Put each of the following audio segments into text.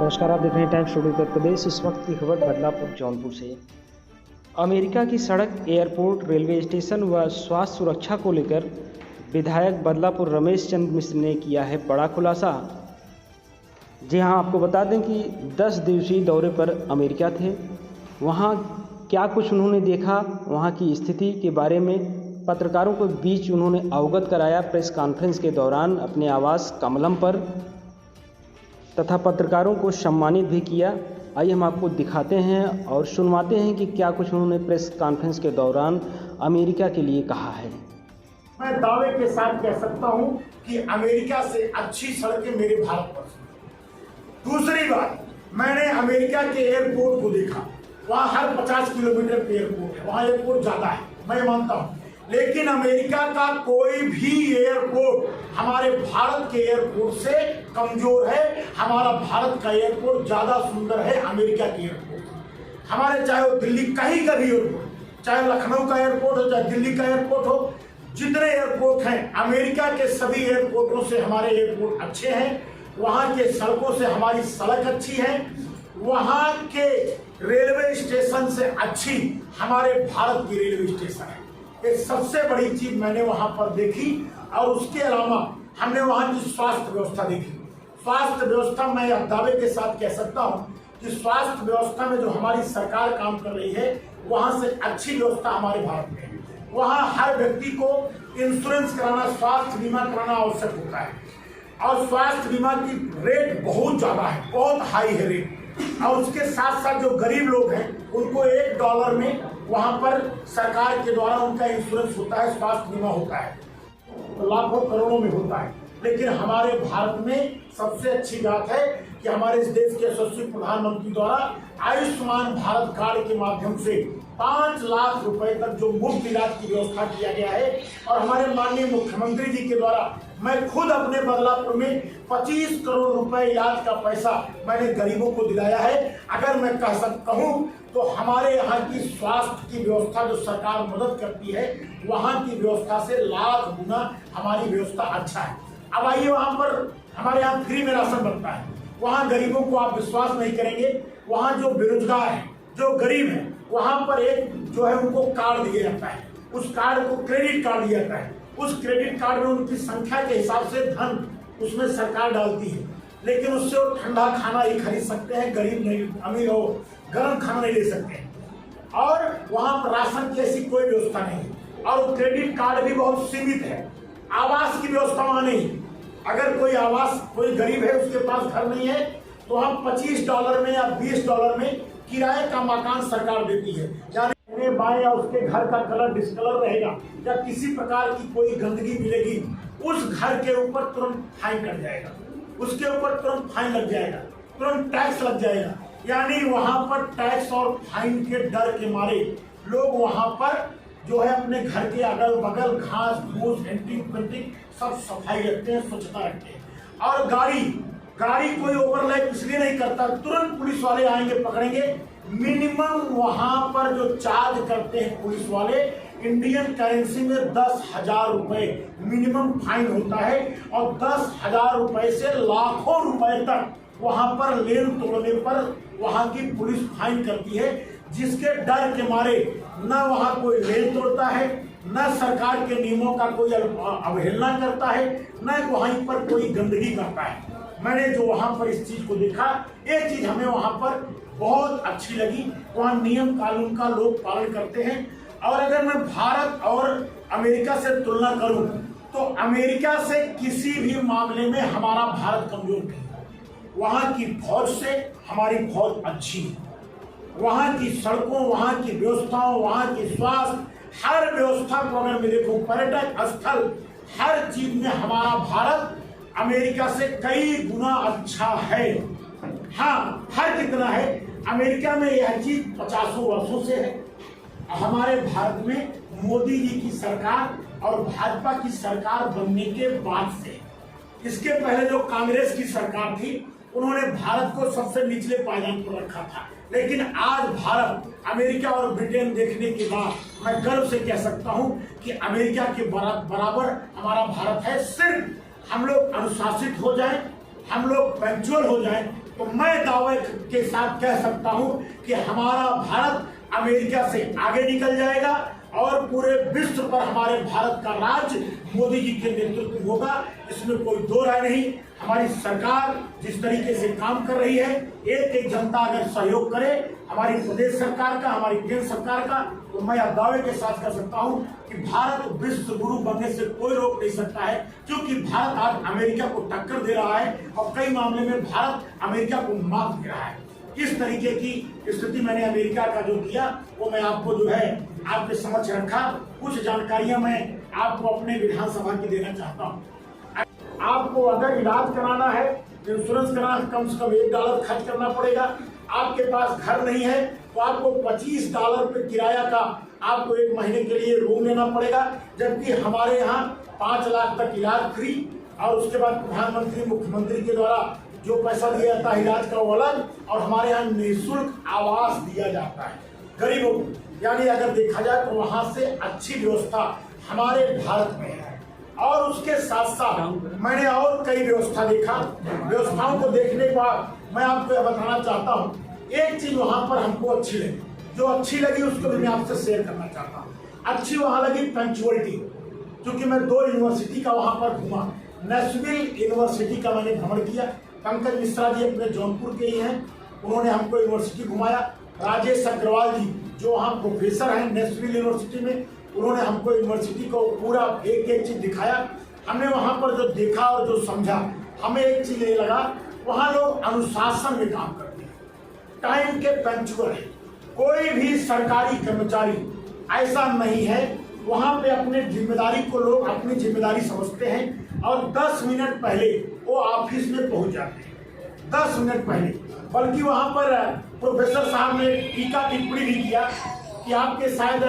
नमस्कार, आप देख रहे हैं टाइम्स टुडे उत्तर प्रदेश। इस वक्त की खबर बदलापुर जौनपुर से। अमेरिका की सड़क, एयरपोर्ट, रेलवे स्टेशन व स्वास्थ्य सुरक्षा को लेकर विधायक बदलापुर रमेश चंद्र मिश्र ने किया है बड़ा खुलासा। जी हां, आपको बता दें कि 10 दिवसीय दौरे पर अमेरिका थे। वहां क्या कुछ उन्होंने देखा, वहां की स्थिति के बारे में पत्रकारों के बीच उन्होंने अवगत कराया प्रेस कॉन्फ्रेंस के दौरान अपने आवास कमलम पर, तथा पत्रकारों को सम्मानित भी किया। आइए हम आपको दिखाते हैं और सुनवाते हैं कि क्या कुछ उन्होंने प्रेस कॉन्फ्रेंस के दौरान अमेरिका के लिए कहा है। मैं दावे के साथ कह सकता हूं कि अमेरिका से अच्छी सड़कें मेरे भारतवर्ष में। दूसरी बात, मैंने अमेरिका के एयरपोर्ट को देखा। वहां हर 50 किलोमीटर पे एयरपोर्ट है, वहां एयरपोर्ट ज्यादा है, मैं मानता हूं। लेकिन अमेरिका का कोई भी एयरपोर्ट हमारे भारत के एयरपोर्ट से कमजोर है। हमारा भारत का एयरपोर्ट ज्यादा सुंदर है अमेरिका के एयरपोर्ट। हमारे चाहे वो दिल्ली कहीं का भी एयरपोर्ट, चाहे लखनऊ का एयरपोर्ट हो, चाहे दिल्ली का एयरपोर्ट हो, जितने एयरपोर्ट हैं अमेरिका के सभी एयरपोर्टों से हमारे एयरपोर्ट अच्छे हैं। वहां के सड़कों से हमारी सड़क अच्छी है। वहां के रेलवे स्टेशन से अच्छी हमारे भारत की रेलवे स्टेशन है। ये सबसे बड़ी चीज मैंने वहां पर देखी। और उसके अलावा हमने वहां की स्वास्थ्य व्यवस्था देखी। स्वास्थ्य व्यवस्था, मैं दावे के साथ कह सकता हूं कि स्वास्थ्य व्यवस्था में जो हमारी सरकार काम कर रही है, वहां से अच्छी व्यवस्था हमारे भारत में है। वहां हर व्यक्ति को इंश्योरेंस कराना, स्वास्थ्य बीमा कराना आवश्यक होता है। और स्वास्थ्य बीमा की रेट बहुत ज्यादा है, बहुत हाई है रेट। और उसके साथ साथ जो गरीब लोग हैं उनको $1 में वहां पर सरकार के द्वारा उनका इंश्योरेंस होता है, स्वास्थ्य बीमा होता है, लाखों करोड़ों में होता है। लेकिन हमारे भारत में सबसे अच्छी बात है कि हमारे इस देश के यशस्वी प्रधानमंत्री द्वारा आयुष्मान भारत कार्ड के माध्यम से 5 लाख रुपए तक जो मुफ्त इलाज की व्यवस्था किया गया है। और हमारे माननीय मुख्यमंत्री जी के द्वारा मैं खुद अपने बदलापुर में 25 करोड़ रुपए इलाज का पैसा मैंने गरीबों को दिलाया है। अगर मैं कहूँ तो हमारे यहाँ की स्वास्थ्य की व्यवस्था जो सरकार मदद करती है, वहाँ की व्यवस्था से लाख गुना हमारी व्यवस्था अच्छा है। अब आइए, वहाँ पर हमारे यहाँ फ्री में राशन बनता है। वहाँ गरीबों को आप विश्वास नहीं करेंगे, वहाँ जो बेरोजगार है, जो गरीब है, वहाँ पर एक जो है उनको कार्ड दिया जाता है। उस कार्ड को क्रेडिट कार्ड दिया जाता है। उस क्रेडिट कार्ड में उनकी संख्या के हिसाब से धन उसमें सरकार डालती है। लेकिन उससे वो ठंडा खाना ही खरीद सकते हैं, गरीब नहीं, अमीर हो गर्म खाना नहीं ले सकते हैं। और वहाँ पर राशन की ऐसी कोई व्यवस्था नहीं है। और क्रेडिट कार्ड भी बहुत सीमित है। आवास की व्यवस्था वहाँ नहीं। अगर कोई गरीब है, उसके पास घर नहीं है, तो हम $25 में या $20 में किराए का मकान सरकार देती है। यानी बाएं या उसके घर का कलर डिस्कलर रहेगा या किसी प्रकार की कोई गंदगी मिलेगी, उस घर के ऊपर तुरंत फाइन कट जाएगा, उसके ऊपर तुरंत फाइन लग जाएगा, तुरंत टैक्स लग जाएगा। यानी वहां पर टैक्स और फाइन के डर के मारे लोग वहां पर जो है अपने घर के अगल बगल घास फूस एंटीक सब सफाई रखते हैं, स्वच्छता रखते हैं। और गाड़ी कोई ओवरलैप इसलिए नहीं करता, तुरंत पुलिस वाले आएंगे, पकड़ेंगे। मिनिमम वहां पर जो चार्ज करते हैं पुलिस वाले, इंडियन करेंसी में 10,000 रुपए मिनिमम फाइन होता है। और 10,000 रुपए से लाखों रुपए तक वहां पर लेन तोड़ने पर वहां की पुलिस फाइन करती है। जिसके डर के मारे न वहां कोई लेन तोड़ता है, न सरकार के नियमों का कोई अवहेलना करता है, न वहीं पर कोई गंदगी करता है। मैंने जो वहां पर इस चीज को देखा, ये चीज हमें वहां पर बहुत अच्छी लगी। वहाँ नियम कानून का लोग पालन करते हैं। और अगर मैं भारत और अमेरिका से तुलना करूं तो अमेरिका से किसी भी मामले में हमारा भारत कमजोर नहीं है। वहाँ की फौज से हमारी फौज अच्छी है। वहाँ की सड़कों, वहाँ की व्यवस्थाओं, वहाँ की स्वास्थ्य, हर व्यवस्था को अगर मैं देखूं, पर्यटक स्थल, हर चीज में हमारा भारत अमेरिका से कई गुना अच्छा है। हाँ, फर्क कितना है, अमेरिका में यह चीज 50 वर्षों से है। हमारे भारत में मोदी जी की सरकार और भाजपा की सरकार बनने के बाद से, इसके पहले जो कांग्रेस की सरकार थी, उन्होंने भारत को सबसे निचले पायदान पर रखा था। लेकिन आज भारत, अमेरिका और ब्रिटेन देखने के बाद मैं गर्व से कह सकता हूं कि अमेरिका के बराबर हमारा भारत है। सिर्फ हम लोग अनुशासित हो जाएं, हम लोग पंक्चुअल हो जाएं, तो मैं दावे के साथ कह सकता हूं कि हमारा भारत अमेरिका से आगे निकल जाएगा और पूरे विश्व पर हमारे भारत का राज मोदी जी के नेतृत्व में होगा। इसमें कोई दो राय नहीं। हमारी सरकार जिस तरीके से काम कर रही है, एक एक जनता अगर सहयोग करे हमारी प्रदेश सरकार का, हमारी केंद्र सरकार का, तो मैं दावे के साथ कर सकता हूं कि भारत विश्व गुरु बनने से कोई रोक नहीं सकता है, क्योंकि भारत आज अमेरिका को टक्कर दे रहा है और कई मामले में भारत अमेरिका को मात दे रहा है। इस तरीके की स्थिति मैंने अमेरिका का जो किया वो मैं आपको जो है आपके समक्ष रखा। कुछ जानकारियां मैं आपको अपने विधानसभा की देना चाहता हूं। आपको अगर इलाज कराना है, इंश्योरेंस कराना, कम से कम $1 खर्च करना पड़ेगा। आपके पास घर नहीं है तो आपको $25 पे किराया का आपको 1 महीने के लिए रूम लेना पड़ेगा, जबकि हमारे यहाँ 5 लाख तक इलाज फ्री और उसके बाद प्रधानमंत्री मुख्यमंत्री के द्वारा जो पैसा दिया जाता है इलाज का वो अलग, और हमारे यहाँ निःशुल्क आवास दिया जाता है गरीबों को। यानी अगर देखा जाए तो वहां से अच्छी व्यवस्था हमारे भारत में है। और उसके साथ साथ मैंने और कई व्यवस्था देखा। व्यवस्थाओं को देखने के बाद मैं आपको यह बताना चाहता हूँ, एक चीज वहां पर हमको अच्छी लगी, जो अच्छी लगी उसको भी मैं आपसे शेयर करना चाहता हूँ। अच्छी वहां लगी पंक्चुअलिटी, क्योंकि मैं 2 यूनिवर्सिटी का वहां पर घूमा। नेशविल यूनिवर्सिटी का मैंने भ्रमण किया। पंकज मिश्रा जी अपने जौनपुर के ही हैं, उन्होंने हमको यूनिवर्सिटी घुमाया। राजेश अग्रवाल जी जो वहाँ प्रोफेसर हैं नेशविल यूनिवर्सिटी में, उन्होंने हमको यूनिवर्सिटी को पूरा एक एक चीज दिखाया। हमने वहाँ पर जो देखा और जो समझा, हमें एक चीज ये लगा, वहाँ लोग अनुशासन में काम करते हैं, टाइम के पंक्चुअल है। कोई भी सरकारी कर्मचारी ऐसा नहीं है, वहाँ पे अपने जिम्मेदारी को लोग अपनी जिम्मेदारी समझते हैं और 10 मिनट पहले वो ऑफिस में पहुंच जाते हैं। 10 मिनट पहले। बल्कि वहाँ पर प्रोफेसर साहब ने टीका टिप्पणी भी किया कि आपके शायद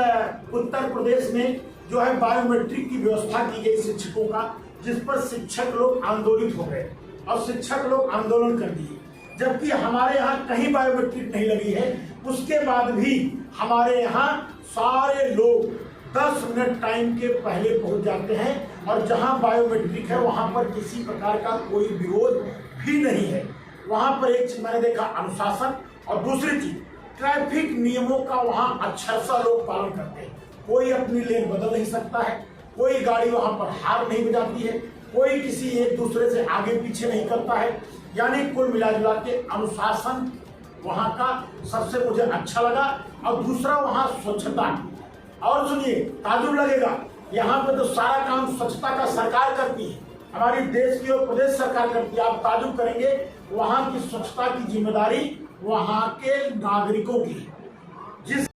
उत्तर प्रदेश में जो है बायोमेट्रिक की व्यवस्था की गई शिक्षकों का, जिस पर शिक्षक लोग आंदोलित हो गए और शिक्षक लोग आंदोलन कर दिए, जबकि हमारे यहाँ कहीं बायोमेट्रिक नहीं लगी है। उसके बाद भी हमारे यहाँ सारे लोग 10 मिनट टाइम के पहले पहुंच जाते हैं और जहां बायोमेट्रिक है वहां पर किसी प्रकार का कोई विरोध भी नहीं है। वहां पर एक चीज मैंने देखा, अनुशासन, और दूसरी चीज ट्रैफिक नियमों का वहां अक्षरशः लोग पालन करते हैं। कोई अपनी लेन बदल नहीं सकता है, कोई गाड़ी वहां पर हार नहीं बजाती है, कोई किसी एक दूसरे से आगे पीछे नहीं करता है। यानी कुल मिला जुला के अनुशासन वहां का सबसे मुझे अच्छा लगा। और दूसरा वहां स्वच्छता। और सुनिए, ताजुब लगेगा, यहाँ पे तो सारा काम स्वच्छता का सरकार करती है, हमारी देश की और प्रदेश सरकार करती है। आप ताजुब करेंगे, वहाँ की स्वच्छता की जिम्मेदारी वहाँ के नागरिकों की, जिस